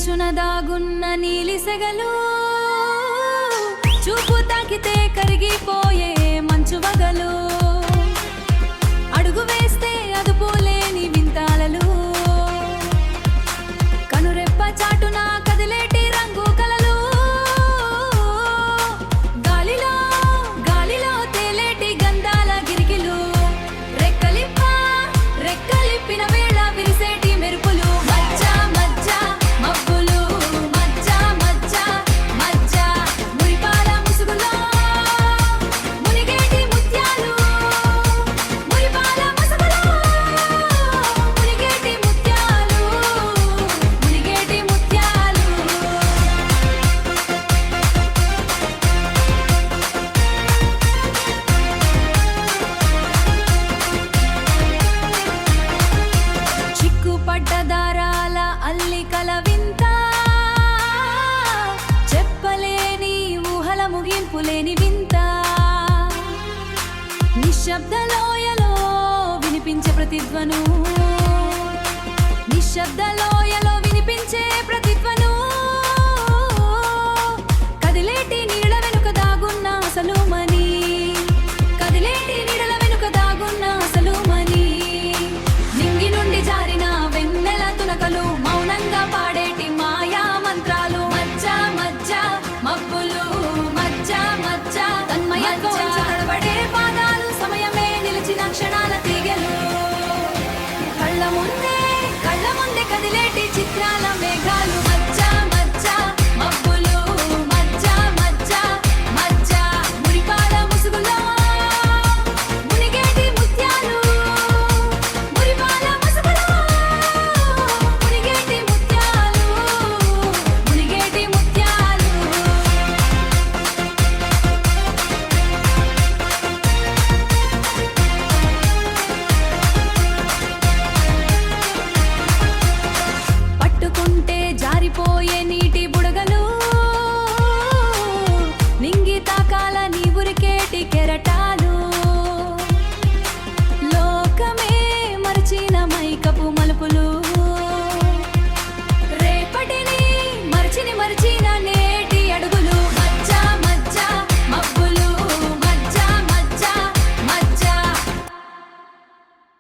మంచున దాగున్న నీలి సెగలు చూపు తాకితే కరిగిపోయే మంచు వగలు అడుగు వేస్తే అదుపులేని వింతాలలు కనురెప్ప చాటున కదిలేటి రంగు కలలు గాలిలో గాలిలో తేలేటి గంధాల గిరికిలు రెక్కలిప్పిన వేళ విరిసేటి మెరుపులు మధ్య మధ్య మబ్బులు మధ్య మధ్య మధ్య మురిపాల ముసుగులో మునిగేటి ముత్యాలు మురిపాల ముసుగులో మునిగేటి ముత్యాలు మునిగేటి ముత్యాలు చిక్కుపడ్డ దారాల అల్లికల వింత చెప్పలేని ఊహల ముగింపులేని వింత నిశ్శబ్ద లోయలో వినిపించే ప్రతిధ్వను నిశ్శబ్ద లోయలో వినిపించే ప్రతిధ్వను కదిలేటి నీడల వెనుక దాగున్న అసలు మని కదిలేటి నీడల వెనుక దాగున్న అసలు మని నింగి నుండి జారిన వెన్నెల తునకలు మౌనంగా పాడేటి మాయా మంత్రాలు మధ్య మధ్య మబ్బులు మధ్య మధ్య తన్మయంగా తడబడే పాదాలు సమయమే నిలిచిన క్షణాల తీగలు కళ్ళ ముందే కదిలేటి చిత్రాల మేఘాలు